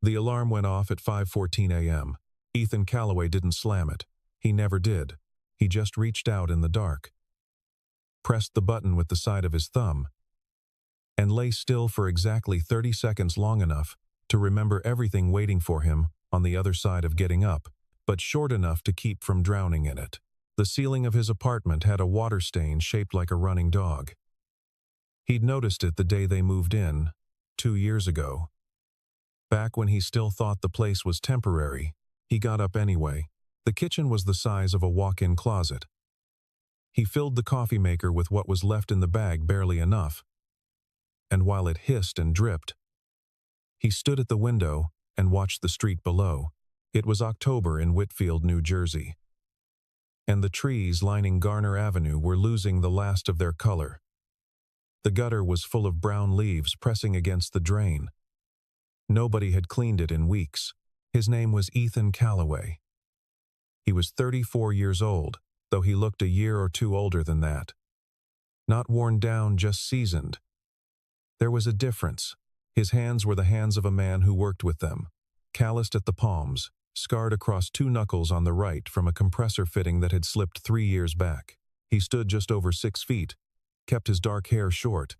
The alarm went off at 5:14 a.m. Ethan Calloway didn't slam it. He never did. He just reached out in the dark, pressed the button with the side of his thumb, and lay still for exactly 30 seconds, long enough to remember everything waiting for him on the other side of getting up, but short enough to keep from drowning in it. The ceiling of his apartment had a water stain shaped like a running dog. He'd noticed it the day they moved in, 2 years ago. Back when he still thought the place was temporary, he got up anyway. The kitchen was the size of a walk-in closet. He filled the coffee maker with what was left in the bag, barely enough, and while it hissed and dripped, he stood at the window and watched the street below. It was October in Whitfield, New Jersey, and the trees lining Garner Avenue were losing the last of their color. The gutter was full of brown leaves pressing against the drain. Nobody had cleaned it in weeks. His name was Ethan Calloway. He was 34 years old, though he looked a year or two older than that. Not worn down, just seasoned. There was a difference. His hands were the hands of a man who worked with them, calloused at the palms, scarred across 2 knuckles on the right from a compressor fitting that had slipped 3 years back. He stood just over 6 feet, kept his dark hair short,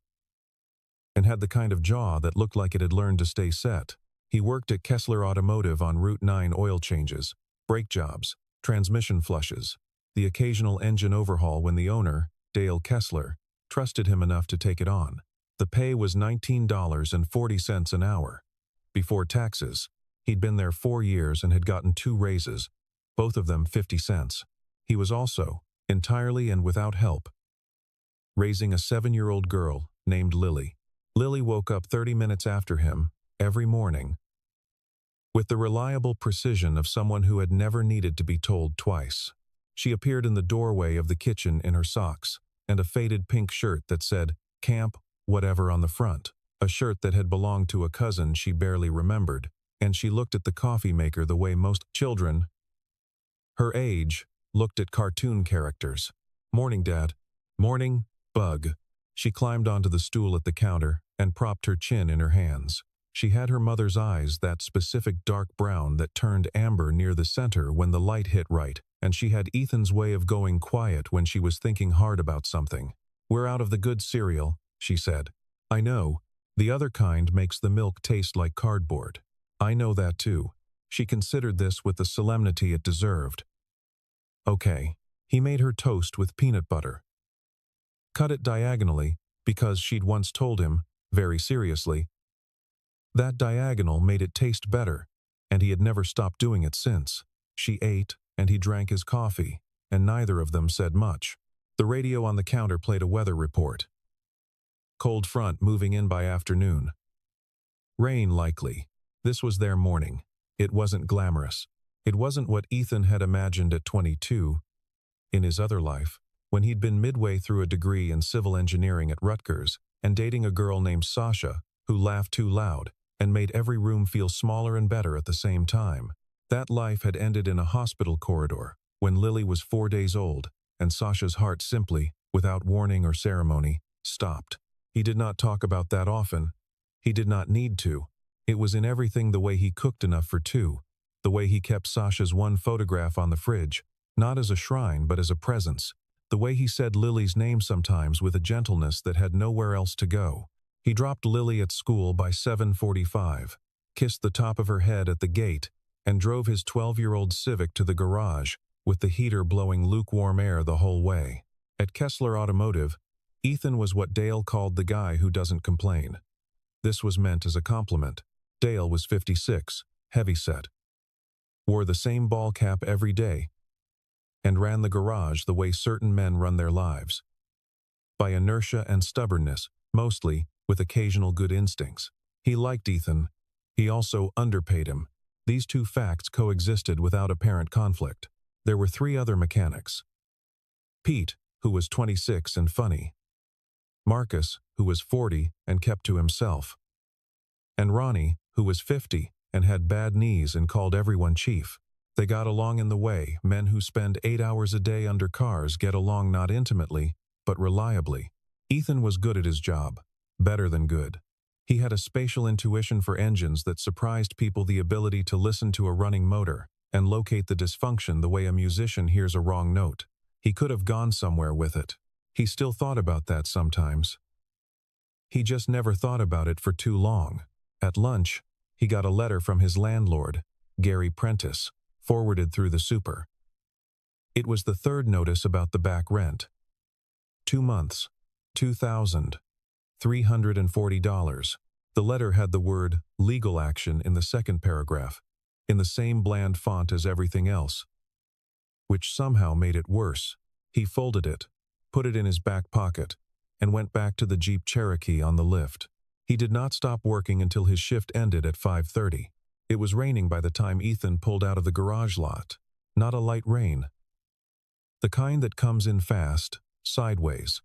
and had the kind of jaw that looked like it had learned to stay set. He worked at Kessler Automotive on Route 9 oil changes, brake jobs, transmission flushes, the occasional engine overhaul when the owner, Dale Kessler, trusted him enough to take it on. The pay was $19.40 an hour. Before taxes, he'd been there 4 years and had gotten 2 raises, both of them 50 cents. He was also, entirely and without help, raising a 7-year-old girl named Lily. Lily woke up 30 minutes after him, every morning, with the reliable precision of someone who had never needed to be told twice. She appeared in the doorway of the kitchen in her socks and a faded pink shirt that said, "Camp Whatever" on the front, a shirt that had belonged to a cousin she barely remembered, and she looked at the coffee maker the way most children her age looked at cartoon characters. "Morning, Dad." "Morning, Bug." She climbed onto the stool at the counter and propped her chin in her hands. She had her mother's eyes, that specific dark brown that turned amber near the center when the light hit right, and she had Ethan's way of going quiet when she was thinking hard about something. "We're out of the good cereal," she said. "I know. The other kind makes the milk taste like cardboard." "I know that too." She considered this with the solemnity it deserved. "Okay." He made her toast with peanut butter. Cut it diagonally, because she'd once told him, very seriously, that diagonal made it taste better, and he had never stopped doing it since. She ate, and he drank his coffee, and neither of them said much. The radio on the counter played a weather report. Cold front moving in by afternoon. Rain likely. This was their morning. It wasn't glamorous. It wasn't what Ethan had imagined at 22, in his other life, when he'd been midway through a degree in civil engineering at Rutgers and dating a girl named Sasha who laughed too loud and made every room feel smaller and better at the same time. That life had ended in a hospital corridor when Lily was 4 days old, and Sasha's heart simply, without warning or ceremony, stopped. He did not talk about that often. He did not need to. It was in everything: the way he cooked enough for 2, the way he kept Sasha's one photograph on the fridge, not as a shrine but as a presence, the way he said Lily's name sometimes with a gentleness that had nowhere else to go. He dropped Lily at school by 7:45, kissed the top of her head at the gate, and drove his 12-year-old Civic to the garage, with the heater blowing lukewarm air the whole way. At Kessler Automotive, Ethan was what Dale called the guy who doesn't complain. This was meant as a compliment. Dale was 56, heavyset, wore the same ball cap every day, and ran the garage the way certain men run their lives. By inertia and stubbornness, mostly, with occasional good instincts. He liked Ethan. He also underpaid him. These 2 facts coexisted without apparent conflict. There were 3 other mechanics. Pete, who was 26 and funny. Marcus, who was 40 and kept to himself. And Ronnie, who was 50 and had bad knees and called everyone chief. They got along in the way men who spend 8 hours a day under cars get along, not intimately, but reliably. Ethan was good at his job, better than good. He had a spatial intuition for engines that surprised people, the ability to listen to a running motor and locate the dysfunction the way a musician hears a wrong note. He could have gone somewhere with it. He still thought about that sometimes. He just never thought about it for too long. At lunch, he got a letter from his landlord, Gary Prentice, forwarded through the super. It was the third notice about the back rent. 2 months, $2,340. The letter had the word legal action in the second paragraph, in the same bland font as everything else, which somehow made it worse. He folded it, put it in his back pocket, and went back to the Jeep Cherokee on the lift. He did not stop working until his shift ended at 5:30. It was raining by the time Ethan pulled out of the garage lot. Not a light rain. The kind that comes in fast, sideways.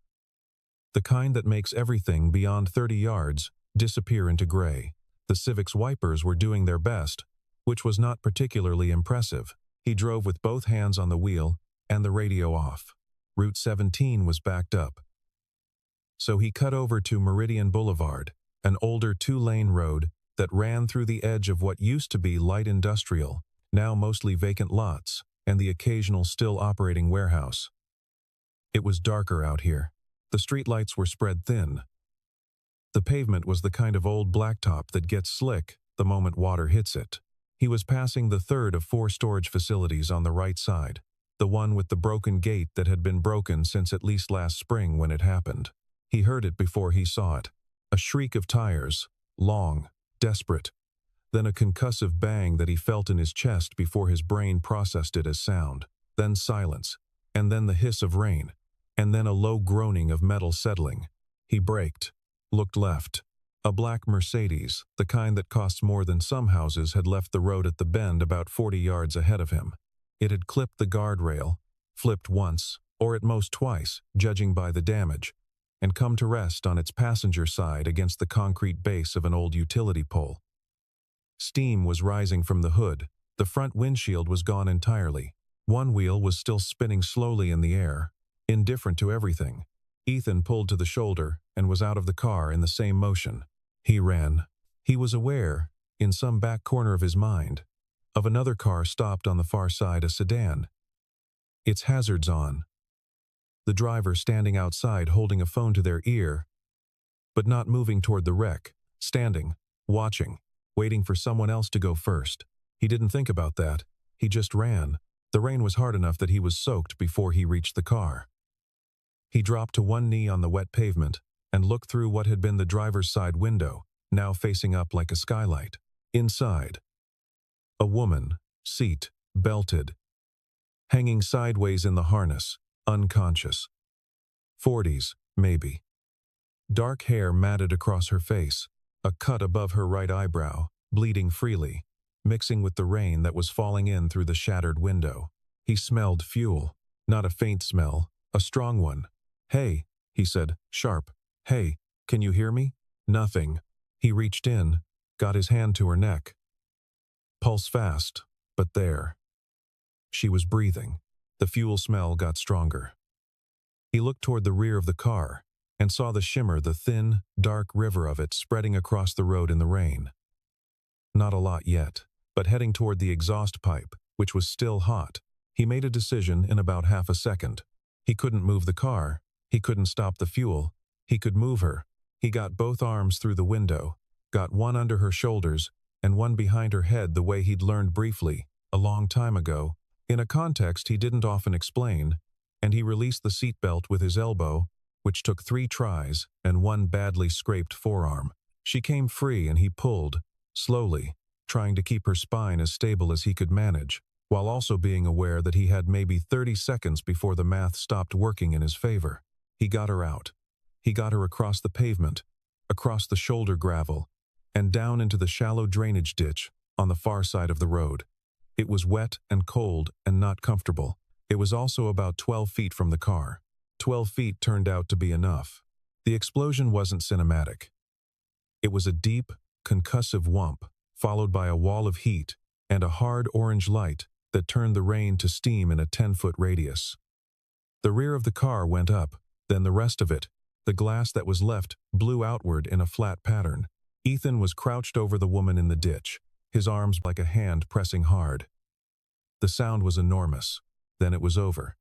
The kind that makes everything beyond 30 yards disappear into gray. The Civic's wipers were doing their best, which was not particularly impressive. He drove with both hands on the wheel and the radio off. Route 17 was backed up. So he cut over to Meridian Boulevard, an older 2-lane road that ran through the edge of what used to be light industrial, now mostly vacant lots, and the occasional still operating warehouse. It was darker out here. The streetlights were spread thin. The pavement was the kind of old blacktop that gets slick the moment water hits it. He was passing the third of 4 storage facilities on the right side, the one with the broken gate that had been broken since at least last spring when it happened. He heard it before he saw it. A shriek of tires, long, desperate, then a concussive bang that he felt in his chest before his brain processed it as sound, then silence, and then the hiss of rain, and then a low groaning of metal settling. He braked, looked left. A black Mercedes, the kind that costs more than some houses, had left the road at the bend about 40 yards ahead of him. It had clipped the guardrail, flipped once, or at most twice, judging by the damage, and come to rest on its passenger side against the concrete base of an old utility pole. Steam was rising from the hood. The front windshield was gone entirely. One wheel was still spinning slowly in the air, indifferent to everything. Ethan pulled to the shoulder and was out of the car in the same motion. He ran. He was aware, in some back corner of his mind, of another car stopped on the far side, a sedan. Its hazards on. The driver standing outside holding a phone to their ear, but not moving toward the wreck, standing, watching, waiting for someone else to go first. He didn't think about that. He just ran. The rain was hard enough that he was soaked before he reached the car. He dropped to one knee on the wet pavement and looked through what had been the driver's side window, now facing up like a skylight. Inside, a woman, seat, belted, hanging sideways in the harness, unconscious. 40s, maybe. Dark hair matted across her face, a cut above her right eyebrow, bleeding freely, mixing with the rain that was falling in through the shattered window. He smelled fuel, not a faint smell, a strong one. "Hey," he said, sharp. "Hey, can you hear me?" Nothing. He reached in, got his hand to her neck. Pulse fast, but there. She was breathing. The fuel smell got stronger. He looked toward the rear of the car and saw the shimmer, the thin, dark river of it spreading across the road in the rain. Not a lot yet, but heading toward the exhaust pipe, which was still hot. He made a decision in about half a second. He couldn't move the car. He couldn't stop the fuel. He could move her. He got both arms through the window, got one under her shoulders and one behind her head the way he'd learned briefly, a long time ago, in a context he didn't often explain, and he released the seatbelt with his elbow, which took 3 tries and one badly scraped forearm. She came free and he pulled, slowly, trying to keep her spine as stable as he could manage, while also being aware that he had maybe 30 seconds before the math stopped working in his favor. He got her out. He got her across the pavement, across the shoulder gravel, and down into the shallow drainage ditch on the far side of the road. It was wet and cold and not comfortable. It was also about 12 feet from the car. 12 feet turned out to be enough. The explosion wasn't cinematic. It was a deep, concussive whump, followed by a wall of heat and a hard orange light that turned the rain to steam in a 10-foot radius. The rear of the car went up, then the rest of it, the glass that was left, blew outward in a flat pattern. Ethan was crouched over the woman in the ditch, his arms like a hand pressing hard. The sound was enormous. Then it was over.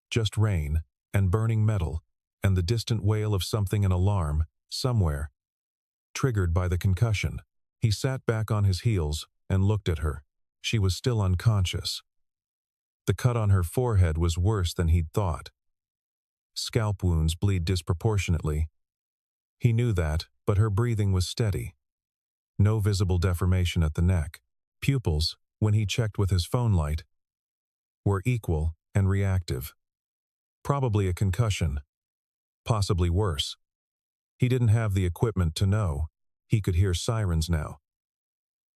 Just rain, and burning metal, and the distant wail of something, an alarm, somewhere. Triggered by the concussion, he sat back on his heels and looked at her. She was still unconscious. The cut on her forehead was worse than he'd thought. Scalp wounds bleed disproportionately. He knew that, but her breathing was steady. No visible deformation at the neck. Pupils, when he checked with his phone light, were equal and reactive. Probably a concussion. Possibly worse. He didn't have the equipment to know. He could hear sirens now.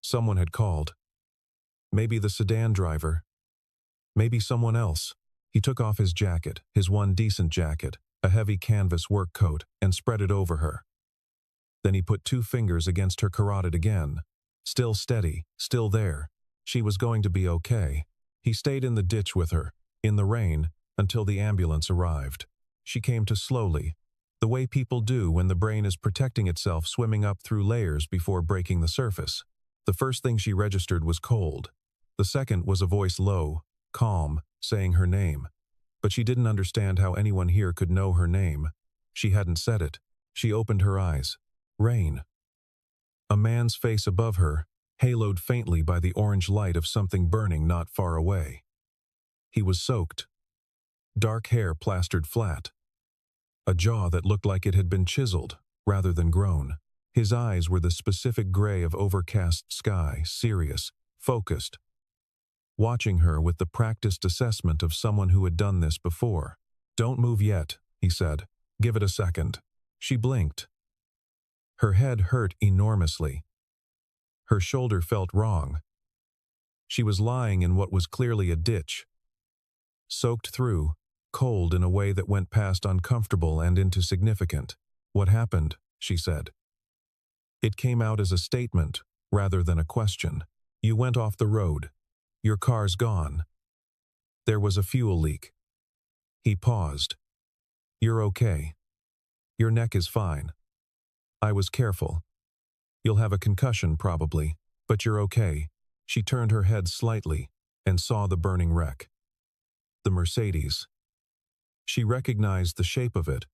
Someone had called. Maybe the sedan driver. Maybe someone else. He took off his jacket, his one decent jacket, a heavy canvas work coat, and spread it over her. Then he put 2 fingers against her carotid again. Still steady, still there. She was going to be okay. He stayed in the ditch with her, in the rain, until the ambulance arrived. She came to slowly, the way people do when the brain is protecting itself, swimming up through layers before breaking the surface. The first thing she registered was cold. The second was a voice low, calm, saying her name. But she didn't understand how anyone here could know her name. She hadn't said it. She opened her eyes. Rain. A man's face above her, haloed faintly by the orange light of something burning not far away. He was soaked. Dark hair plastered flat. A jaw that looked like it had been chiseled, rather than grown. His eyes were the specific gray of overcast sky, serious, focused. Watching her with the practiced assessment of someone who had done this before. "Don't move yet," he said. "Give it a second." She blinked. Her head hurt enormously. Her shoulder felt wrong. She was lying in what was clearly a ditch. Soaked through, cold in a way that went past uncomfortable and into significant. "What happened?" she said. It came out as a statement, rather than a question. "You went off the road. Your car's gone. There was a fuel leak." He paused. "You're okay. Your neck is fine. I was careful. You'll have a concussion probably, but you're okay." She turned her head slightly and saw the burning wreck. The Mercedes. She recognized the shape of it,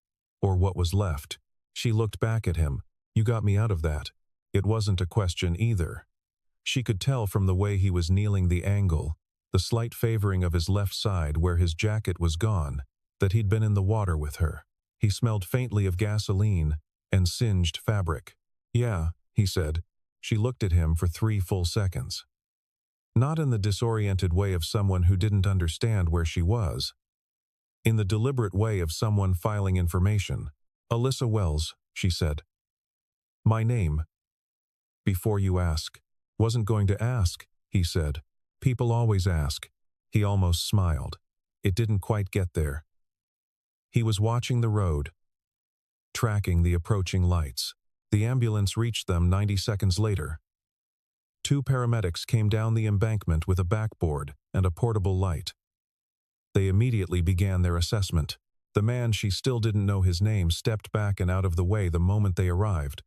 or what was left. She looked back at him. "You got me out of that." It wasn't a question either. She could tell from the way he was kneeling, the angle, the slight favoring of his left side where his jacket was gone, that he'd been in the water with her. He smelled faintly of gasoline and singed fabric. "Yeah," he said. She looked at him for 3 full seconds. Not in the disoriented way of someone who didn't understand where she was. In the deliberate way of someone filing information. "Alyssa Wells," she said. "My name." "Before you ask." "Wasn't going to ask," he said. "People always ask." He almost smiled. It didn't quite get there. He was watching the road, tracking the approaching lights. The ambulance reached them 90 seconds later. 2 paramedics came down the embankment with a backboard and a portable light. They immediately began their assessment. The man, she still didn't know his name, stepped back and out of the way the moment they arrived.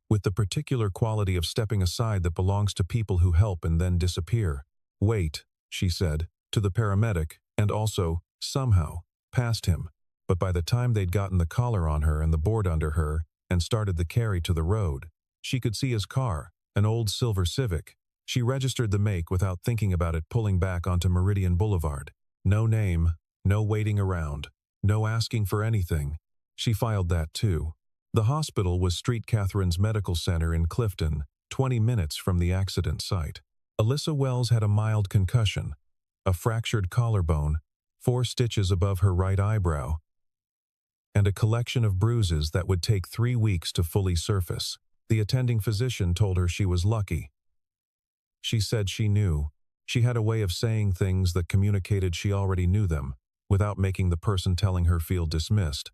With the particular quality of stepping aside that belongs to people who help and then disappear. "Wait," she said, to the paramedic, and also, somehow, past him. But by the time they'd gotten the collar on her and the board under her, and started the carry to the road, she could see his car, an old silver Civic. She registered the make without thinking about it, pulling back onto Meridian Boulevard. No name, no waiting around, no asking for anything. She filed that too. The hospital was Street Catherine's Medical Center in Clifton, 20 minutes from the accident site. Alyssa Wells had a mild concussion, a fractured collarbone, 4 stitches above her right eyebrow, and a collection of bruises that would take 3 weeks to fully surface. The attending physician told her she was lucky. She said she knew. She had a way of saying things that communicated she already knew them, without making the person telling her feel dismissed.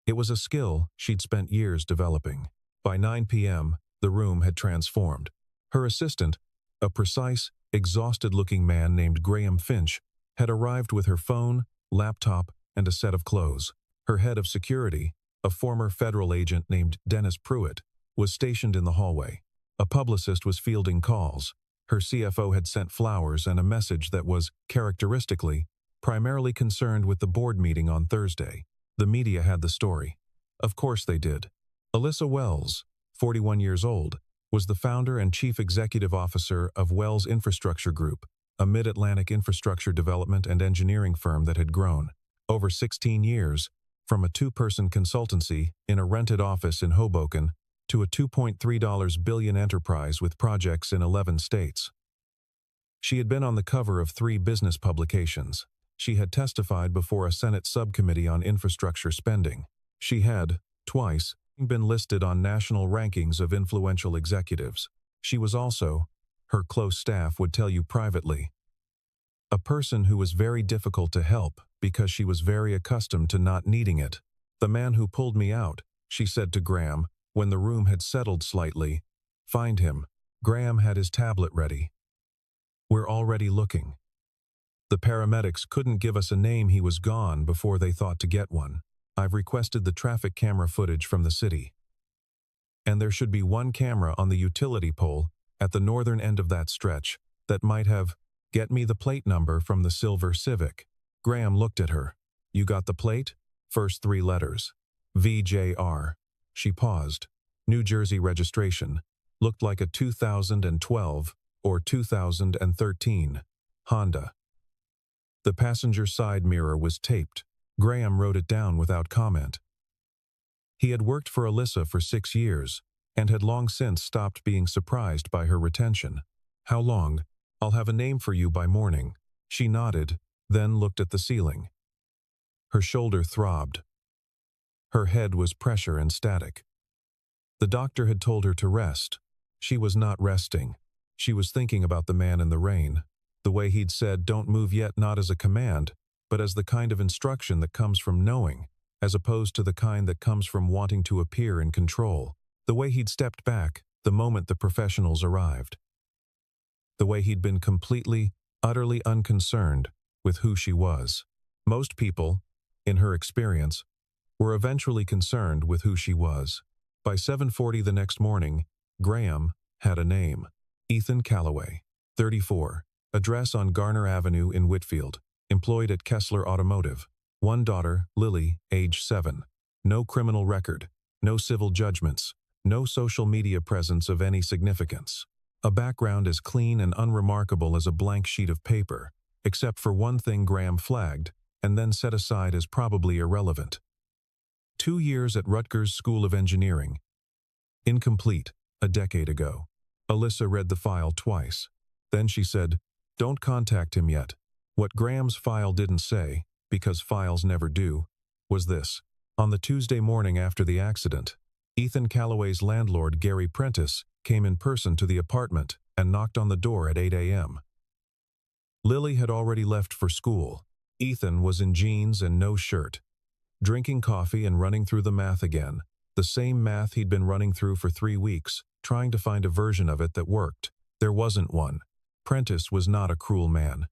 It was a skill she'd spent years developing. By 9 p.m., the room had transformed. Her assistant, a precise, exhausted-looking man named Graham Finch, had arrived with her phone, laptop, and a set of clothes. Her head of security, a former federal agent named Dennis Pruitt, was stationed in the hallway. A publicist was fielding calls. Her CFO had sent flowers and a message that was, characteristically, primarily concerned with the board meeting on Thursday. The media had the story. Of course they did. Alyssa Wells, 41 years old, was the founder and chief executive officer of Wells Infrastructure Group, a mid-Atlantic infrastructure development and engineering firm that had grown, over 16 years, from a two-person consultancy in a rented office in Hoboken to a $2.3 billion enterprise with projects in 11 states. She had been on the cover of 3 business publications. She had testified before a Senate subcommittee on infrastructure spending. She had, twice, been listed on national rankings of influential executives. She was also, her close staff would tell you privately, a person who was very difficult to help because she was very accustomed to not needing it. "The man who pulled me out," she said to Graham, when the room had settled slightly. "Find him." Graham had his tablet ready. "We're already looking. The paramedics couldn't give us a name. He was gone before they thought to get one. I've requested the traffic camera footage from the city. And there should be one camera on the utility pole at the northern end of that stretch that might have, get me the plate number from the silver Civic." Graham looked at her. "You got the plate?" "First 3 letters. VJR. She paused. "New Jersey registration. Looked like a 2012 or 2013 Honda. The passenger side mirror was taped." Graham wrote it down without comment. He had worked for Alyssa for 6 years and had long since stopped being surprised by her retention. "How long?" "I'll have a name for you by morning." She nodded, then looked at the ceiling. Her shoulder throbbed. Her head was pressure and static. The doctor had told her to rest. She was not resting. She was thinking about the man in the rain. The way he'd said, "Don't move yet," not as a command, but as the kind of instruction that comes from knowing, as opposed to the kind that comes from wanting to appear in control. The way he'd stepped back the moment the professionals arrived. The way he'd been completely, utterly unconcerned with who she was. Most people, in her experience, were eventually concerned with who she was. By 7:40 the next morning, Graham had a name. Ethan Callaway, 34, address on Garner Avenue in Whitfield, employed at Kessler Automotive. One daughter, Lily, age 7. No criminal record, no civil judgments, no social media presence of any significance. A background as clean and unremarkable as a blank sheet of paper, except for one thing Graham flagged and then set aside as probably irrelevant. 2 years at Rutgers School of Engineering. Incomplete, a decade ago. Alyssa read the file twice. Then she said, "Don't contact him yet." What Graham's file didn't say, because files never do, was this. On the Tuesday morning after the accident, Ethan Callaway's landlord, Gary Prentice, came in person to the apartment and knocked on the door at 8 a.m. Lily had already left for school. Ethan was in jeans and no shirt, drinking coffee and running through the math again, the same math he'd been running through for 3 weeks, trying to find a version of it that worked. There wasn't one. Prentice was not a cruel man.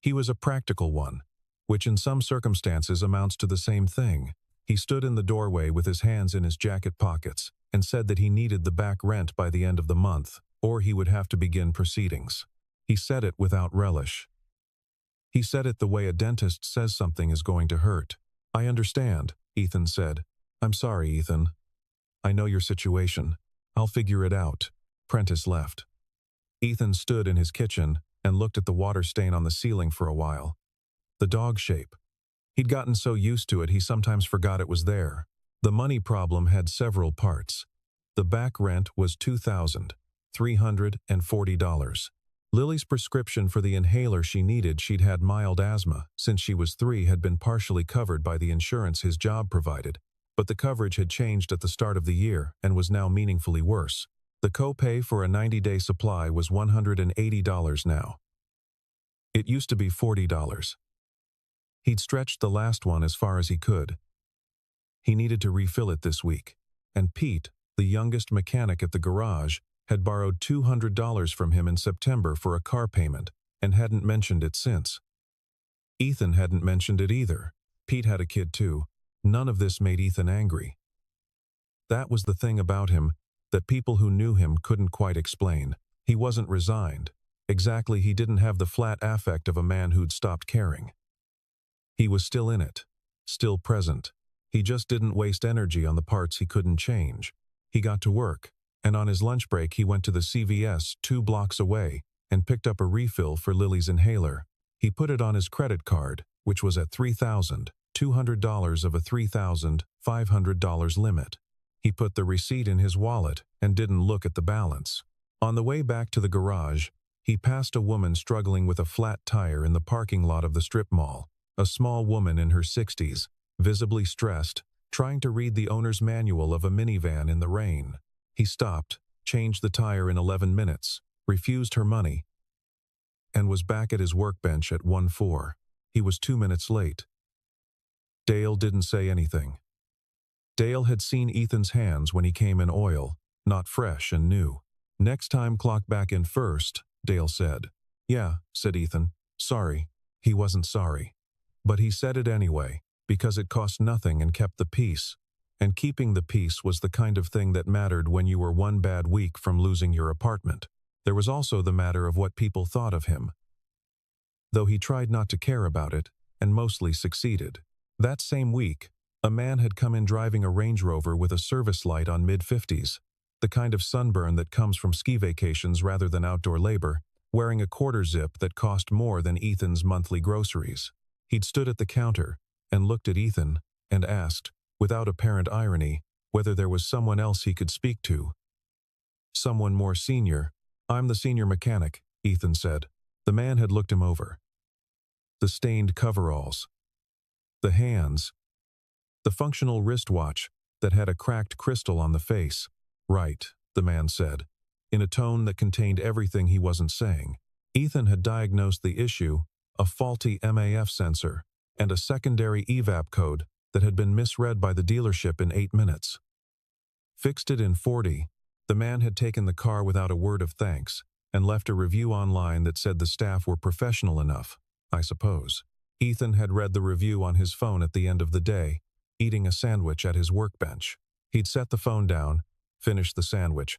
He was a practical one, which in some circumstances amounts to the same thing. He stood in the doorway with his hands in his jacket pockets and said that he needed the back rent by the end of the month, or he would have to begin proceedings. He said it without relish. He said it the way a dentist says something is going to hurt. "I understand," Ethan said. "I'm sorry, Ethan. I know your situation. I'll figure it out." Prentice left. Ethan stood in his kitchen and looked at the water stain on the ceiling for a while. The dog shape. He'd gotten so used to it he sometimes forgot it was there. The money problem had several parts. The back rent was $2,340. Lily's prescription for the inhaler she needed, she'd had mild asthma since she was 3, had been partially covered by the insurance his job provided, but the coverage had changed at the start of the year and was now meaningfully worse. The copay for a 90-day supply was $180 now. It used to be $40. He'd stretched the last one as far as he could. He needed to refill it this week, and Pete, the youngest mechanic at the garage, had borrowed $200 from him in September for a car payment and hadn't mentioned it since. Ethan hadn't mentioned it either. Pete had a kid too. None of this made Ethan angry. That was the thing about him that people who knew him couldn't quite explain. He wasn't resigned. Exactly, he didn't have the flat affect of a man who'd stopped caring. He was still in it, still present. He just didn't waste energy on the parts he couldn't change. He got to work, and on his lunch break he went to the CVS 2 blocks away and picked up a refill for Lily's inhaler. He put it on his credit card, which was at $3,200 of a $3,500 limit. He put the receipt in his wallet and didn't look at the balance. On the way back to the garage, he passed a woman struggling with a flat tire in the parking lot of the strip mall, a small woman in her 60s, visibly stressed, trying to read the owner's manual of a minivan in the rain. He stopped, changed the tire in 11 minutes, refused her money, and was back at his workbench at 1:04. He was 2 minutes late. Dale didn't say anything. Dale had seen Ethan's hands when he came in oil, not fresh and new. "Next time clock back in first," Dale said. "Yeah," said Ethan. "Sorry." He wasn't sorry. But he said it anyway, because it cost nothing and kept the peace. And keeping the peace was the kind of thing that mattered when you were one bad week from losing your apartment. There was also the matter of what people thought of him, though he tried not to care about it, and mostly succeeded. That same week, a man had come in driving a Range Rover with a service light on mid-50s, the kind of sunburn that comes from ski vacations rather than outdoor labor, wearing a quarter zip that cost more than Ethan's monthly groceries. He'd stood at the counter and looked at Ethan and asked, without apparent irony, whether there was someone else he could speak to. Someone more senior. "I'm the senior mechanic," Ethan said. The man had looked him over. The stained coveralls. The hands. The functional wristwatch that had a cracked crystal on the face. "Right," the man said, in a tone that contained everything he wasn't saying. Ethan had diagnosed the issue, a faulty MAF sensor, and a secondary evap code that had been misread by the dealership in 8 minutes. Fixed it in 40, the man had taken the car without a word of thanks and left a review online that said the staff were professional enough, I suppose. Ethan had read the review on his phone at the end of the day, eating a sandwich at his workbench. He'd set the phone down, finished the sandwich,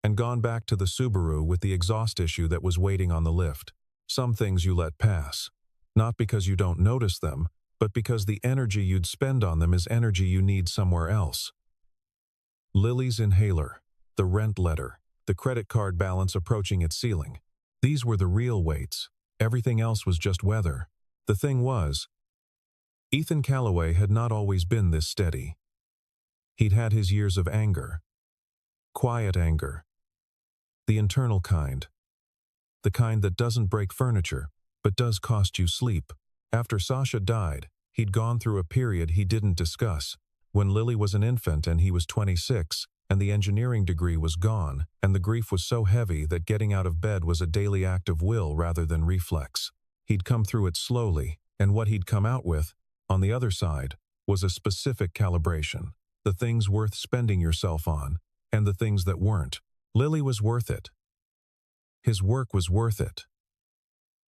and gone back to the Subaru with the exhaust issue that was waiting on the lift. Some things you let pass, not because you don't notice them, but because the energy you'd spend on them is energy you need somewhere else. Lily's inhaler, the rent letter, the credit card balance approaching its ceiling. These were the real weights. Everything else was just weather. The thing was, Ethan Callaway had not always been this steady. He'd had his years of anger. Quiet anger. The internal kind. The kind that doesn't break furniture, but does cost you sleep. After Sasha died, he'd gone through a period he didn't discuss, when Lily was an infant and he was 26, and the engineering degree was gone, and the grief was so heavy that getting out of bed was a daily act of will rather than reflex. He'd come through it slowly, and what he'd come out with, on the other side, was a specific calibration. The things worth spending yourself on, and the things that weren't. Lily was worth it. His work was worth it.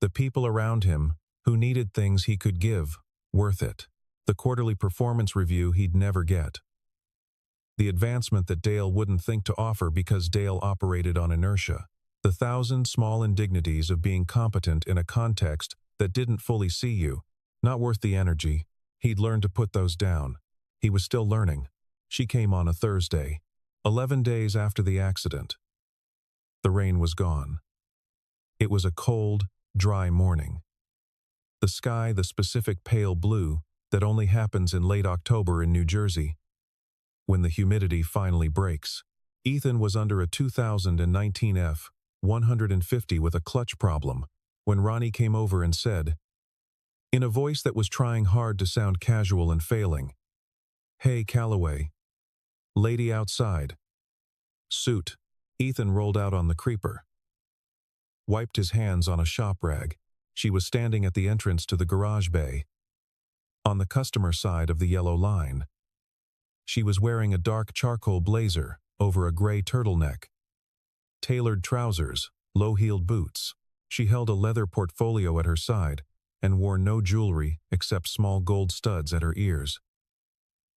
The people around him, who needed things he could give, worth it. The quarterly performance review he'd never get. The advancement that Dale wouldn't think to offer because Dale operated on inertia. The 1,000 small indignities of being competent in a context that didn't fully see you. Not worth the energy. He'd learned to put those down. He was still learning. She came on a Thursday, 11 days after the accident. The rain was gone. It was a cold, dry morning. The sky the specific pale blue that only happens in late October in New Jersey, when the humidity finally breaks. Ethan was under a 2019 F-150 with a clutch problem when Ronnie came over and said, in a voice that was trying hard to sound casual and failing, "Hey, Callaway. Lady outside." Suit. Ethan rolled out on the creeper. Wiped his hands on a shop rag. She was standing at the entrance to the garage bay, on the customer side of the yellow line. She was wearing a dark charcoal blazer over a gray turtleneck, tailored trousers, low-heeled boots. She held a leather portfolio at her side and wore no jewelry except small gold studs at her ears.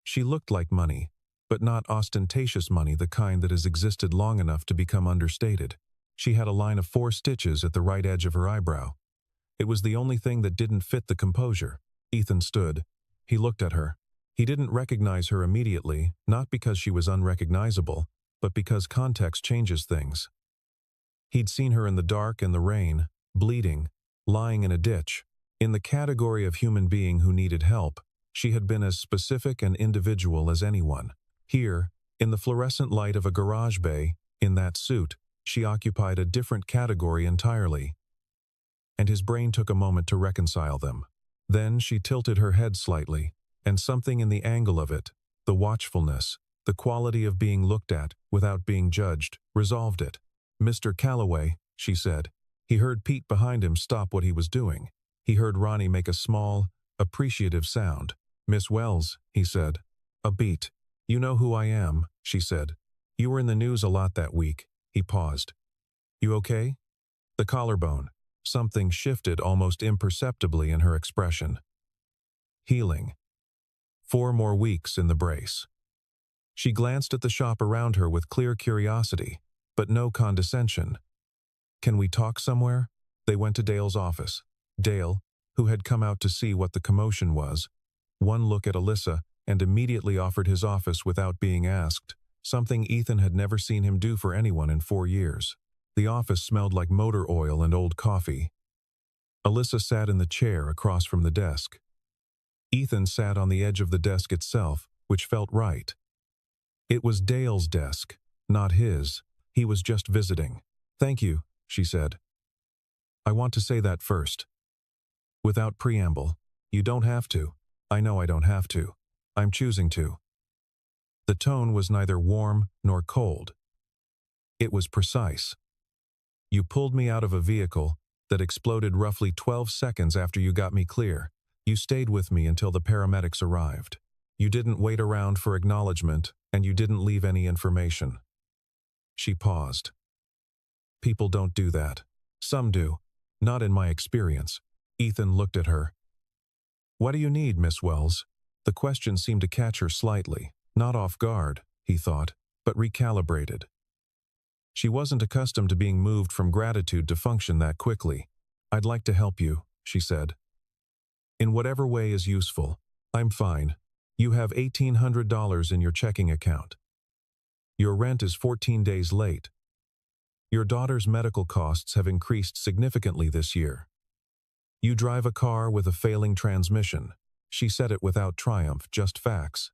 She looked like money, but not ostentatious money, the kind that has existed long enough to become understated. She had a line of 4 stitches at the right edge of her eyebrow. It was the only thing that didn't fit the composure. Ethan stood. He looked at her. He didn't recognize her immediately, not because she was unrecognizable, but because context changes things. He'd seen her in the dark and the rain, bleeding, lying in a ditch. In the category of human being who needed help, she had been as specific and individual as anyone. Here, in the fluorescent light of a garage bay, in that suit, she occupied a different category entirely. And his brain took a moment to reconcile them. Then she tilted her head slightly, and something in the angle of it, the watchfulness, the quality of being looked at without being judged, resolved it. "Mr. Calloway," she said. He heard Pete behind him stop what he was doing. He heard Ronnie make a small, appreciative sound. "Miss Wells," he said. "A beat. You know who I am," she said. "You were in the news a lot that week." He paused. "You okay?" The collarbone. Something shifted almost imperceptibly in her expression. Healing. 4 more weeks in the brace. She glanced at the shop around her with clear curiosity, but no condescension. "Can we talk somewhere?" They went to Dale's office. Dale, who had come out to see what the commotion was, one look at Alyssa and immediately offered his office without being asked, something Ethan had never seen him do for anyone in 4 years. The office smelled like motor oil and old coffee. Alyssa sat in the chair across from the desk. Ethan sat on the edge of the desk itself, which felt right. It was Dale's desk, not his. He was just visiting. "Thank you," she said. "I want to say that first. Without preamble. You don't have to. I know I don't have to. I'm choosing to." The tone was neither warm nor cold. It was precise. "You pulled me out of a vehicle that exploded roughly 12 seconds after you got me clear. You stayed with me until the paramedics arrived. You didn't wait around for acknowledgement, and you didn't leave any information." She paused. "People don't do that. Some do. Not in my experience." Ethan looked at her. "What do you need, Miss Wells?" The question seemed to catch her slightly, not off guard, he thought, but recalibrated. She wasn't accustomed to being moved from gratitude to function that quickly. "I'd like to help you," she said. "In whatever way is useful. I'm fine. You have $1,800 in your checking account. Your rent is 14 days late. Your daughter's medical costs have increased significantly this year. You drive a car with a failing transmission." She said it without triumph, just facts.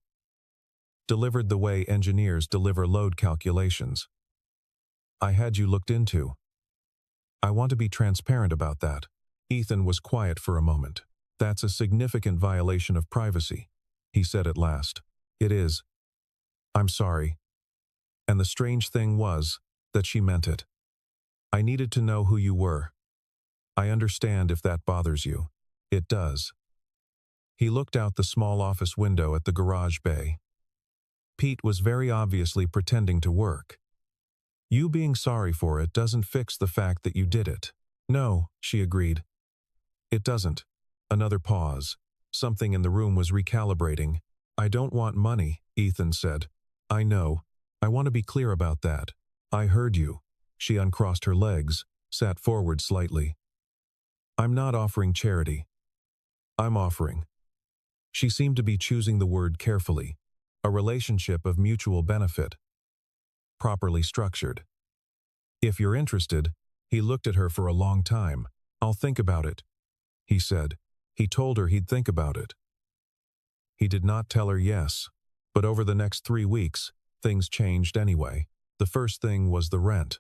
Delivered the way engineers deliver load calculations. "I had you looked into. I want to be transparent about that." Ethan was quiet for a moment. "That's a significant violation of privacy," he said at last. "It is. I'm sorry." And the strange thing was that she meant it. "I needed to know who you were. I understand if that bothers you." "It does." He looked out the small office window at the garage bay. Pete was very obviously pretending to work. "You being sorry for it doesn't fix the fact that you did it." "No," she agreed. "It doesn't." Another pause. Something in the room was recalibrating. "I don't want money," Ethan said. "I know. I want to be clear about that. I heard you." She uncrossed her legs, sat forward slightly. "I'm not offering charity. I'm offering." She seemed to be choosing the word carefully. "A relationship of mutual benefit. Properly structured. If you're interested." He looked at her for a long time. "I'll think about it," he said. He told her he'd think about it. He did not tell her yes, but over the next 3 weeks, things changed anyway. The first thing was the rent.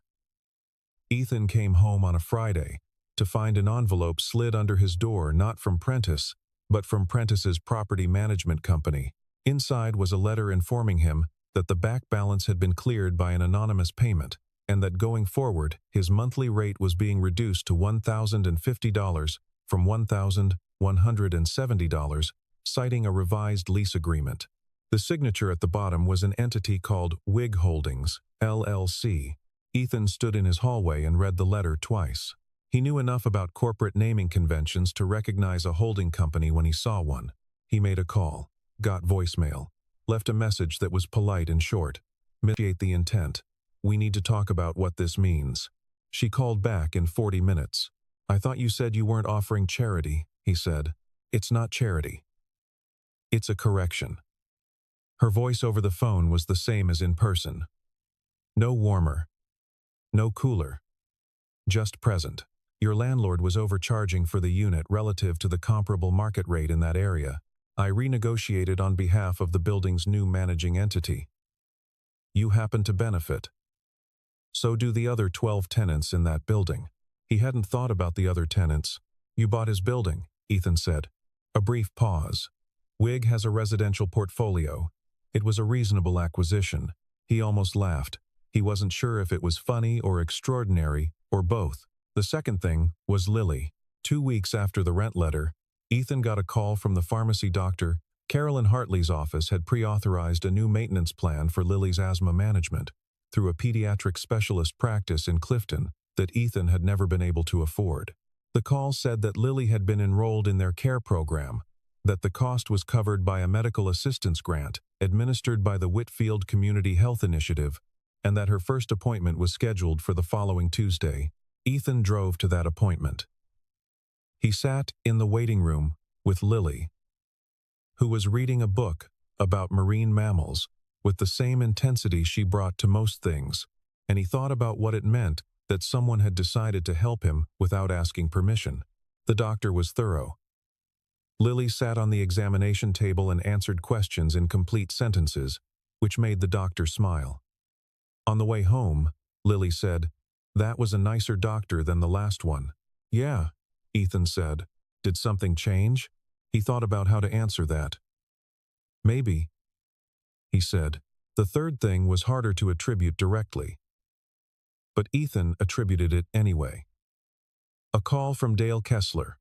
Ethan came home on a Friday to find an envelope slid under his door, not from Prentice, but from Prentice's property management company. Inside was a letter informing him that the back balance had been cleared by an anonymous payment, and that going forward, his monthly rate was being reduced to $1,050 from $1,170, citing a revised lease agreement. The signature at the bottom was an entity called Wig Holdings, LLC. Ethan stood in his hallway and read the letter twice. He knew enough about corporate naming conventions to recognize a holding company when he saw one. He made a call, got voicemail. left a message that was polite and short. Mitigate the intent. We need to talk about what this means. She called back in 40 minutes. I thought you said you weren't offering charity, he said. It's not charity. It's a correction. Her voice over the phone was the same as in person. No warmer. No cooler. Just present. Your landlord was overcharging for the unit relative to the comparable market rate in that area. I renegotiated on behalf of the building's new managing entity. You happen to benefit. So do the other 12 tenants in that building. He hadn't thought about the other tenants. You bought his building, Ethan said. A brief pause. Wig has a residential portfolio. It was a reasonable acquisition. He almost laughed. He wasn't sure if it was funny or extraordinary, or both. The second thing was Lily. 2 weeks after the rent letter, Ethan got a call from the pharmacy doctor. Carolyn Hartley's office had pre-authorized a new maintenance plan for Lily's asthma management through a pediatric specialist practice in Clifton that Ethan had never been able to afford. The call said that Lily had been enrolled in their care program, that the cost was covered by a medical assistance grant administered by the Whitfield Community Health Initiative, and that her first appointment was scheduled for the following Tuesday. Ethan drove to that appointment. He sat in the waiting room with Lily, who was reading a book about marine mammals with the same intensity she brought to most things, and he thought about what it meant that someone had decided to help him without asking permission. The doctor was thorough. Lily sat on the examination table and answered questions in complete sentences, which made the doctor smile. On the way home, Lily said, "That was a nicer doctor than the last one." "Yeah," Ethan said. "Did something change?" He thought about how to answer that. "Maybe," he said. The third thing was harder to attribute directly, but Ethan attributed it anyway. A call from Dale Kessler.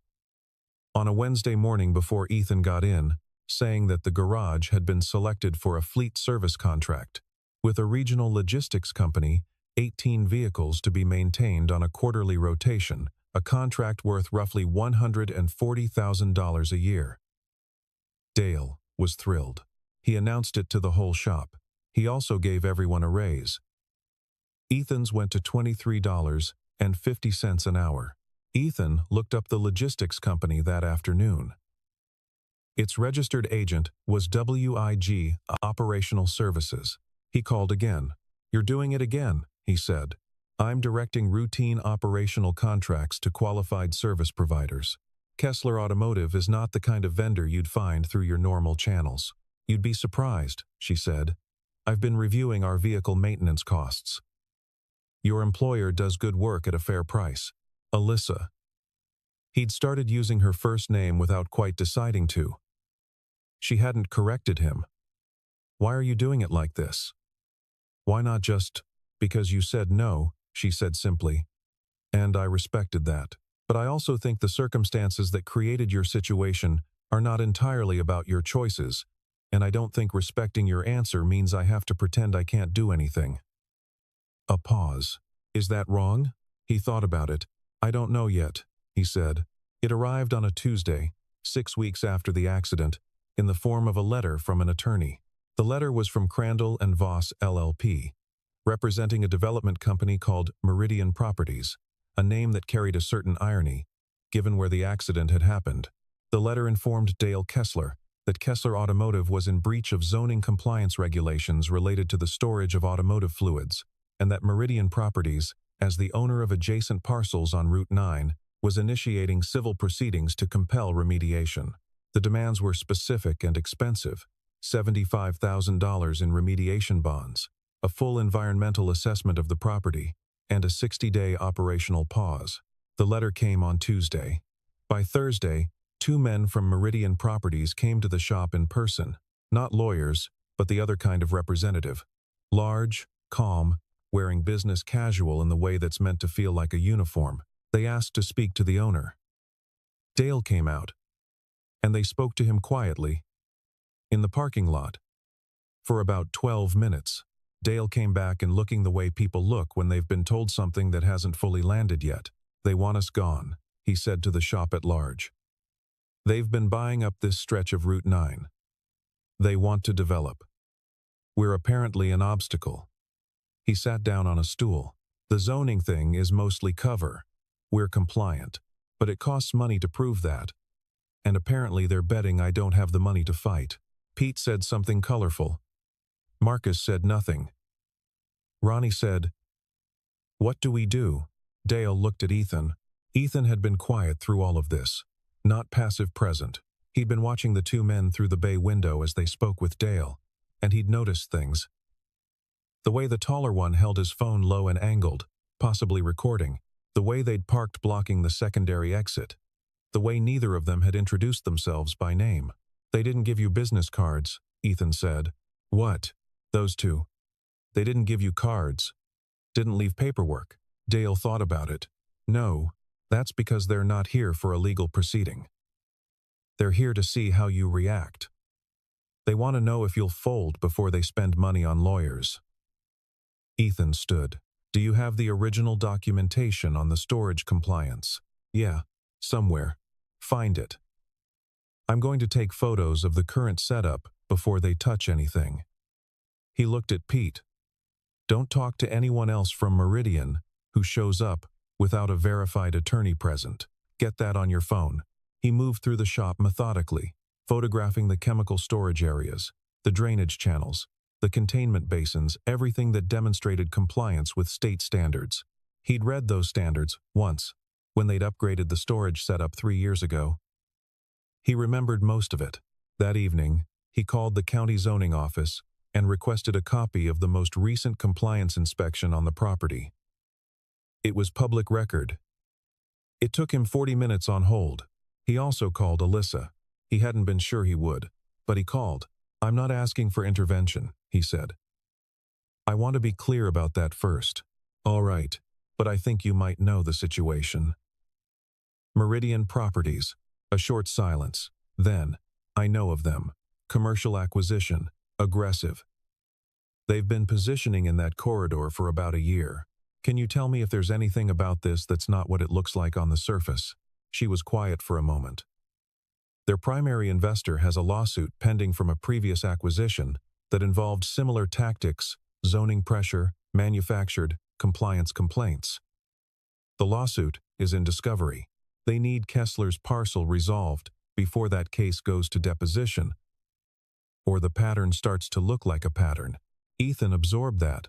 On a Wednesday morning before Ethan got in, saying that the garage had been selected for a fleet service contract with a regional logistics company, 18 vehicles to be maintained on a quarterly rotation, a contract worth roughly $140,000 a year. Dale was thrilled. He announced it to the whole shop. He also gave everyone a raise. Ethan's went to $23.50 an hour. Ethan looked up the logistics company that afternoon. Its registered agent was WIG Operational Services. He called again. "You're doing it again," he said. "I'm directing routine operational contracts to qualified service providers. Kessler Automotive is not the kind of vendor you'd find through your normal channels." "You'd be surprised," she said. "I've been reviewing our vehicle maintenance costs. Your employer does good work at a fair price. Alyssa." He'd started using her first name without quite deciding to. She hadn't corrected him. "Why are you doing it like this?" "Why not just, because you said no," she said simply. "And I respected that. But I also think the circumstances that created your situation are not entirely about your choices, and I don't think respecting your answer means I have to pretend I can't do anything." A pause. "Is that wrong?" He thought about it. "I don't know yet," he said. It arrived on a Tuesday, 6 weeks after the accident, in the form of a letter from an attorney. The letter was from Crandall and Voss LLP, representing a development company called Meridian Properties, a name that carried a certain irony, given where the accident had happened. The letter informed Dale Kessler that Kessler Automotive was in breach of zoning compliance regulations related to the storage of automotive fluids, and that Meridian Properties, as the owner of adjacent parcels on Route 9, was initiating civil proceedings to compel remediation. The demands were specific and expensive: $75,000 in remediation bonds, a full environmental assessment of the property, and a 60-day operational pause. The letter came on Tuesday. By Thursday, 2 men from Meridian Properties came to the shop in person, not lawyers, but the other kind of representative. Large, calm, wearing business casual in the way that's meant to feel like a uniform. They asked to speak to the owner. Dale came out, and they spoke to him quietly, in the parking lot. For about 12 minutes, Dale came back and looking the way people look when they've been told something that hasn't fully landed yet. "They want us gone," he said to the shop at large. "They've been buying up this stretch of Route 9. They want to develop. We're apparently an obstacle. He sat down on a stool. The zoning thing is mostly cover. We're compliant. But it costs money to prove that. And apparently they're betting I don't have the money to fight. Pete said something colorful. Marcus said nothing. Ronnie said, "What do we do?" Dale looked at Ethan. Ethan had been quiet through all of this, not passive present. He'd been watching the two men through the bay window as they spoke with Dale, and he'd noticed things. The way the taller one held his phone low and angled, possibly recording. The way they'd parked blocking the secondary exit. The way neither of them had introduced themselves by name. "They didn't give you business cards," Ethan said. "What?" "Those two. They didn't give you cards. Didn't leave paperwork." Dale thought about it. "No, that's because they're not here for a legal proceeding. They're here to see how you react. They want to know if you'll fold before they spend money on lawyers." Ethan stood. "Do you have the original documentation on the storage compliance?" "Yeah, somewhere. Find it. I'm going to take photos of the current setup before they touch anything." He looked at Pete. "Don't talk to anyone else from Meridian who shows up without a verified attorney present. Get that on your phone." He moved through the shop methodically, photographing the chemical storage areas, the drainage channels, the containment basins, everything that demonstrated compliance with state standards. He'd read those standards once, when they'd upgraded the storage setup 3 years ago. He remembered most of it. That evening, he called the county zoning office and requested a copy of the most recent compliance inspection on the property. It was public record. It took him 40 minutes on hold. He also called Alyssa. He hadn't been sure he would, but he called. "I'm not asking for intervention," he said. "I want to be clear about that first." "All right, but I think you might know the situation." Meridian Properties. A short silence. Then, "I know of them. Commercial acquisition. Aggressive. They've been positioning in that corridor for about a year. Can you tell me if there's anything about this that's not what it looks like on the surface?" She was quiet for a moment. "Their primary investor has a lawsuit pending from a previous acquisition that involved similar tactics, zoning pressure, manufactured compliance complaints. The lawsuit is in discovery. They need Kessler's parcel resolved before that case goes to deposition, or the pattern starts to look like a pattern." Ethan absorbed that.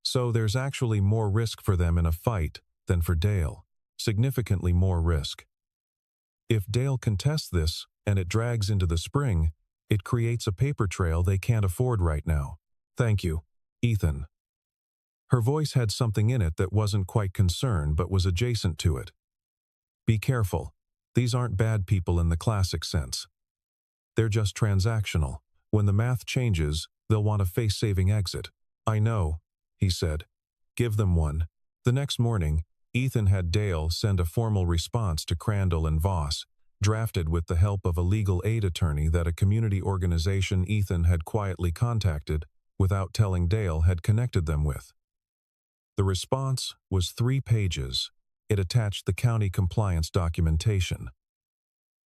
So there's actually more risk for them in a fight than for Dale. Significantly more risk. If Dale contests this and it drags into the spring, it creates a paper trail they can't afford right now. "Thank you, Ethan." Her voice had something in it that wasn't quite concern but was adjacent to it. "Be careful. These aren't bad people in the classic sense. They're just transactional. When the math changes, they'll want a face-saving exit." "I know," he said. "Give them one." The next morning, Ethan had Dale send a formal response to Crandall and Voss, drafted with the help of a legal aid attorney that a community organization Ethan had quietly contacted without telling Dale had connected them with. The response was 3 pages. It attached the county compliance documentation.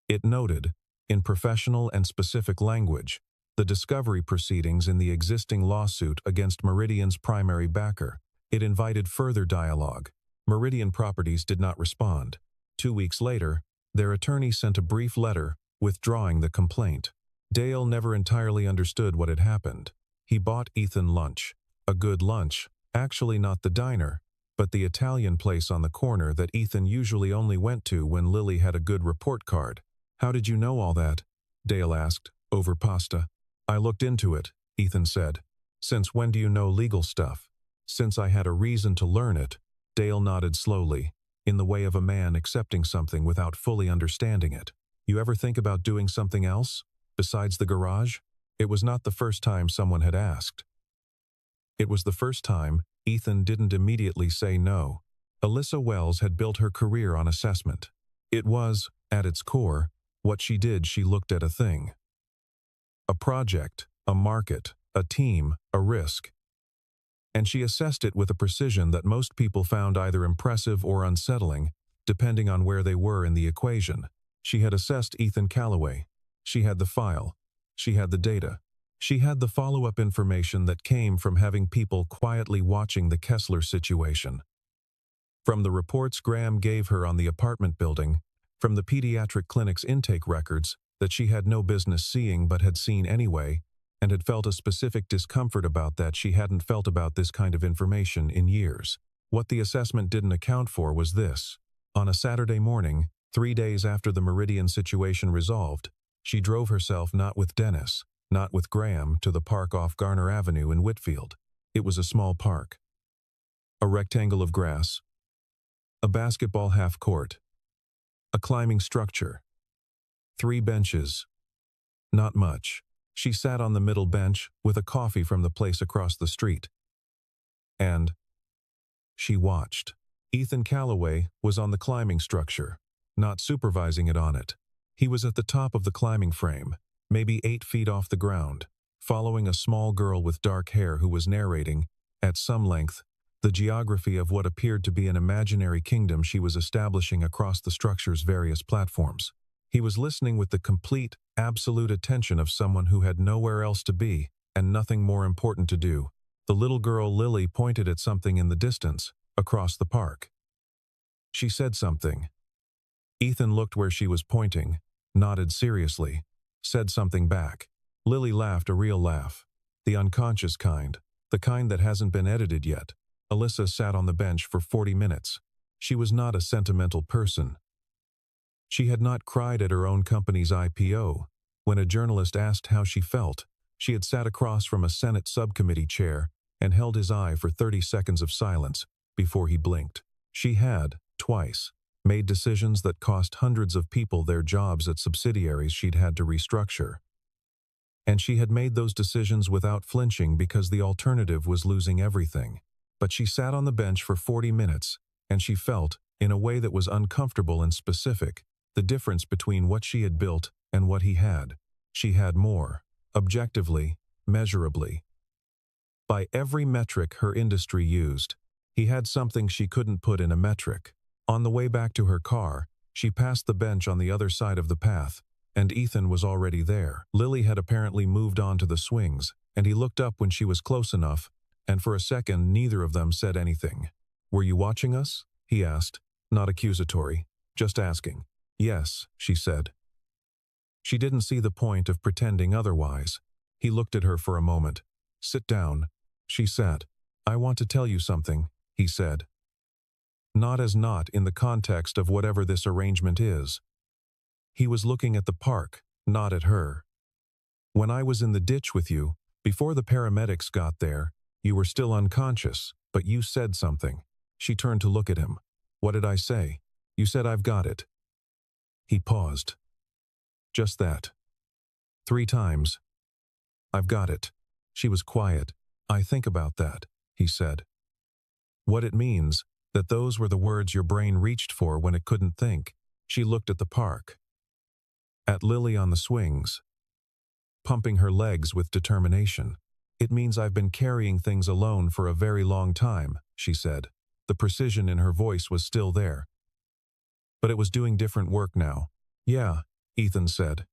It noted, in professional and specific language, the discovery proceedings in the existing lawsuit against Meridian's primary backer. It invited further dialogue. Meridian Properties did not respond. 2 weeks later, their attorney sent a brief letter withdrawing the complaint. Dale never entirely understood what had happened. He bought Ethan lunch. A good lunch, actually not the diner, but the Italian place on the corner that Ethan usually only went to when Lily had a good report card. "How did you know all that?" Dale asked, over pasta. "I looked into it," Ethan said. "Since when do you know legal stuff?" "Since I had a reason to learn it." Dale nodded slowly, in the way of a man accepting something without fully understanding it. "You ever think about doing something else, besides the garage?" It was not the first time someone had asked. It was the first time Ethan didn't immediately say no. Alyssa Wells had built her career on assessment. It was, at its core, what she did. She looked at a thing. A project, a market, a team, a risk. And she assessed it with a precision that most people found either impressive or unsettling, depending on where they were in the equation. She had assessed Ethan Callaway. She had the file. She had the data. She had the follow-up information that came from having people quietly watching the Kessler situation. From the reports Graham gave her on the apartment building, from the pediatric clinic's intake records that she had no business seeing but had seen anyway, and had felt a specific discomfort about that she hadn't felt about this kind of information in years. What the assessment didn't account for was this. On a Saturday morning, 3 days after the Meridian situation resolved, she drove herself not with Dennis, not with Graham, to the park off Garner Avenue in Whitfield. It was a small park. A rectangle of grass. A basketball half-court. A climbing structure. 3 benches. Not much. She sat on the middle bench with a coffee from the place across the street. And she watched. Ethan Calloway was on the climbing structure, not supervising it on it. He was at the top of the climbing frame, maybe 8 feet off the ground, following a small girl with dark hair who was narrating, at some length, the geography of what appeared to be an imaginary kingdom she was establishing across the structure's various platforms. He was listening with the complete, absolute attention of someone who had nowhere else to be and nothing more important to do. The little girl Lily pointed at something in the distance, across the park. She said something. Ethan looked where she was pointing, nodded seriously, said something back. Lily laughed a real laugh. The unconscious kind, the kind that hasn't been edited yet. Alyssa sat on the bench for 40 minutes. She was not a sentimental person. She had not cried at her own company's IPO. When a journalist asked how she felt, she had sat across from a Senate subcommittee chair and held his eye for 30 seconds of silence before he blinked. She had, twice, made decisions that cost hundreds of people their jobs at subsidiaries she'd had to restructure. And she had made those decisions without flinching because the alternative was losing everything. But she sat on the bench for 40 minutes, and she felt, in a way that was uncomfortable and specific, the difference between what she had built and what he had. She had more, objectively, measurably. By every metric her industry used, he had something she couldn't put in a metric. On the way back to her car, she passed the bench on the other side of the path, and Ethan was already there. Lily had apparently moved on to the swings, and he looked up when she was close enough, and for a second neither of them said anything. "Were you watching us?" he asked, not accusatory, just asking. "Yes," she said. She didn't see the point of pretending otherwise. He looked at her for a moment. "Sit down." She sat. "I want to tell you something," he said. Not in the context of whatever this arrangement is. He was looking at the park, not at her. "When I was in the ditch with you, before the paramedics got there, you were still unconscious, but you said something." She turned to look at him. "What did I say?" "You said I've got it." He paused. "Just that. 3 times. I've got it." She was quiet. "I think about that," he said. "What it means, that those were the words your brain reached for when it couldn't think." She looked at the park. At Lily on the swings, pumping her legs with determination. "It means I've been carrying things alone for a very long time," she said. The precision in her voice was still there. But it was doing different work now. "Yeah," Ethan said.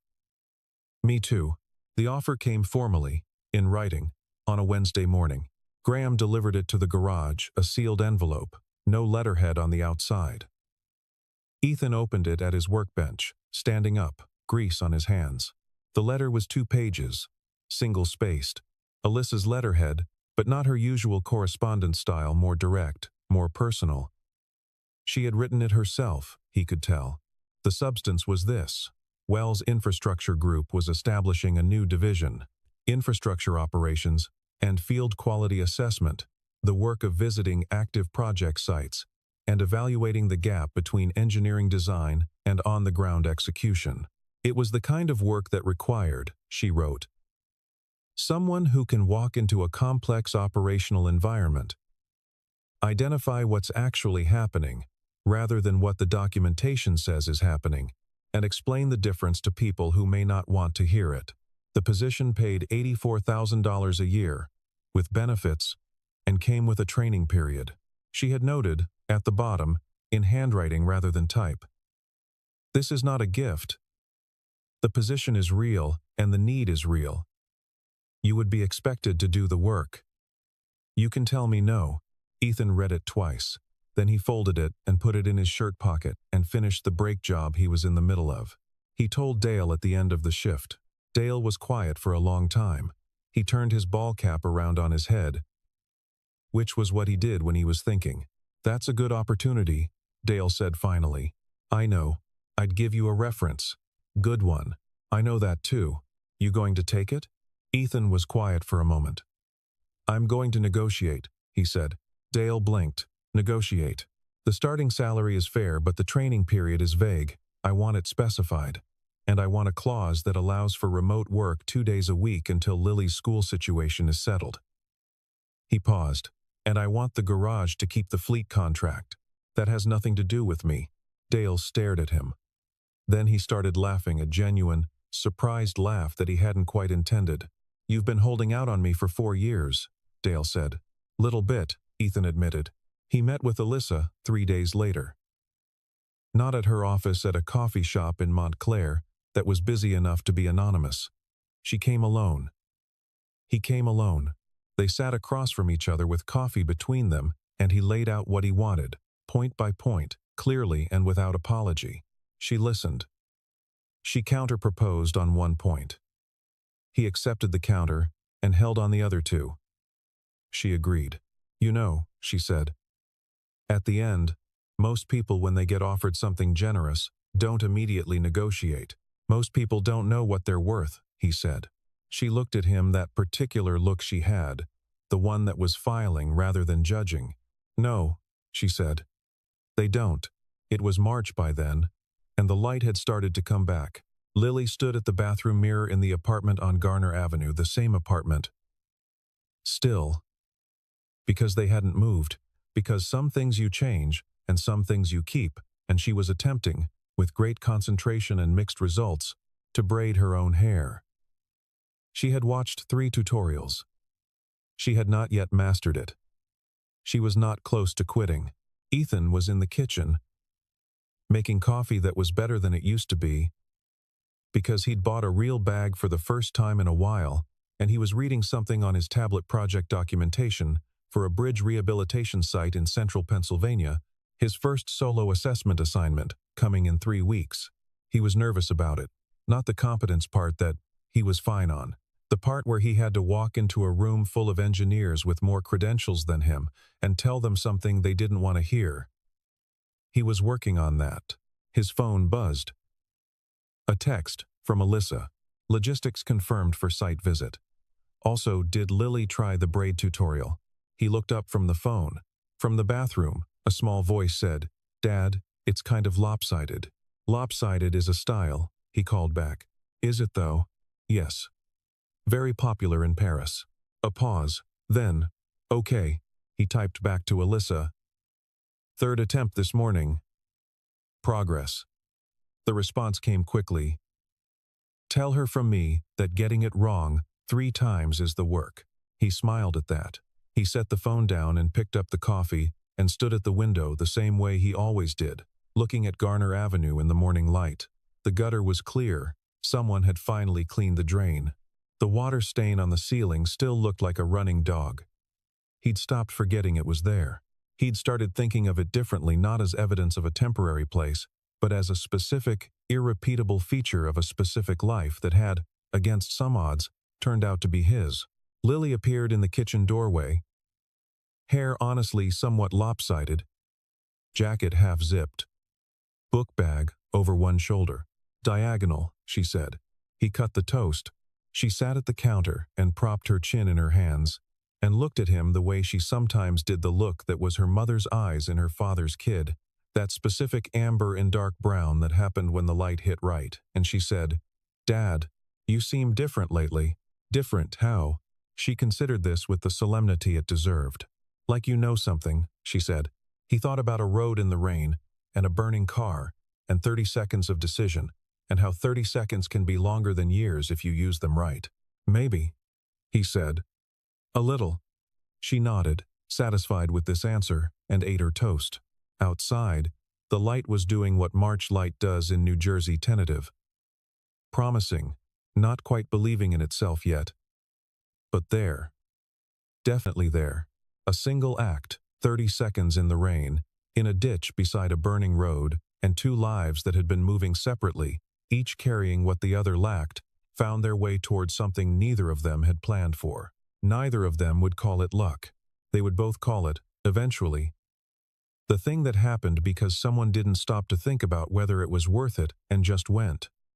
"Me too." The offer came formally, in writing, on a Wednesday morning. Graham delivered it to the garage, a sealed envelope, no letterhead on the outside. Ethan opened it at his workbench, standing up, grease on his hands. The letter was 2 pages, single-spaced. Alyssa's letterhead, but not her usual correspondence style, more direct, more personal. She had written it herself, he could tell. The substance was this. Wells Infrastructure Group was establishing a new division, infrastructure operations, and field quality assessment, the work of visiting active project sites, and evaluating the gap between engineering design and on-the-ground execution. It was the kind of work that required, she wrote, someone who can walk into a complex operational environment, identify what's actually happening, rather than what the documentation says is happening, and explain the difference to people who may not want to hear it. The position paid $84,000 a year, with benefits, and came with a training period. She had noted, at the bottom, in handwriting rather than type. This is not a gift. The position is real, and the need is real. You would be expected to do the work. You can tell me no. Ethan read it twice. Then he folded it and put it in his shirt pocket and finished the brake job he was in the middle of. He told Dale at the end of the shift. Dale was quiet for a long time. He turned his ball cap around on his head, which was what he did when he was thinking. That's a good opportunity, Dale said finally. I know. I'd give you a reference. Good one. I know that too. You going to take it? Ethan was quiet for a moment. I'm going to negotiate, he said. Dale blinked. Negotiate. The starting salary is fair, but the training period is vague. I want it specified. And I want a clause that allows for remote work 2 days a week until Lily's school situation is settled. He paused. And I want the garage to keep the fleet contract. That has nothing to do with me. Dale stared at him. Then he started laughing, a genuine, surprised laugh that he hadn't quite intended. You've been holding out on me for 4 years, Dale said. Little bit, Ethan admitted. He met with Alyssa 3 days later. Not at her office, at a coffee shop in Montclair that was busy enough to be anonymous. She came alone. He came alone. They sat across from each other with coffee between them, and he laid out what he wanted, point by point, clearly and without apology. She listened. She counter-proposed on one point. He accepted the counter and held on the other two. She agreed. You know, she said. At the end, most people, when they get offered something generous, don't immediately negotiate. Most people don't know what they're worth, he said. She looked at him, that particular look she had, the one that was filing rather than judging. No, she said. They don't. It was March by then, and the light had started to come back. Lily stood at the bathroom mirror in the apartment on Garner Avenue, the same apartment. Still. Because they hadn't moved, because some things you change and some things you keep, and she was attempting, with great concentration and mixed results, to braid her own hair. She had watched 3 tutorials. She had not yet mastered it. She was not close to quitting. Ethan was in the kitchen, making coffee that was better than it used to be, because he'd bought a real bag for the first time in a while, and he was reading something on his tablet project documentation for a bridge rehabilitation site in central Pennsylvania, his first solo assessment assignment, coming in 3 weeks. He was nervous about it, not the competence part that he was fine on. The part where he had to walk into a room full of engineers with more credentials than him and tell them something they didn't want to hear. He was working on that. His phone buzzed. A text from Alyssa. Logistics confirmed for site visit. Also, did Lily try the braid tutorial? He looked up from the phone. From the bathroom, a small voice said, Dad, it's kind of lopsided. Lopsided is a style, he called back. Is it though? Yes. Very popular in Paris. A pause. Then, okay, he typed back to Alyssa. 3rd attempt this morning. Progress. The response came quickly. Tell her from me that getting it wrong 3 times is the work. He smiled at that. He set the phone down and picked up the coffee and stood at the window the same way he always did, looking at Garner Avenue in the morning light. The gutter was clear. Someone had finally cleaned the drain. The water stain on the ceiling still looked like a running dog. He'd stopped forgetting it was there. He'd started thinking of it differently, not as evidence of a temporary place, but as a specific, irrepeatable feature of a specific life that had, against some odds, turned out to be his. Lily appeared in the kitchen doorway, hair honestly somewhat lopsided, jacket half-zipped, book bag over one shoulder. Diagonal, she said. He cut the toast. She sat at the counter and propped her chin in her hands and looked at him the way she sometimes did, the look that was her mother's eyes in her father's kid, that specific amber and dark brown that happened when the light hit right, and she said, Dad, you seem different lately. Different, how? She considered this with the solemnity it deserved. Like you know something, she said. He thought about a road in the rain, and a burning car, and 30 seconds of decision, and how 30 seconds can be longer than years if you use them right. Maybe, he said. A little. She nodded, satisfied with this answer, and ate her toast. Outside, the light was doing what March light does in New Jersey, tentative. Promising, not quite believing in itself yet. But there, definitely there, a single act, 30 seconds in the rain, in a ditch beside a burning road, and two lives that had been moving separately, each carrying what the other lacked, found their way towards something neither of them had planned for. Neither of them would call it luck. They would both call it, eventually, the thing that happened because someone didn't stop to think about whether it was worth it and just went.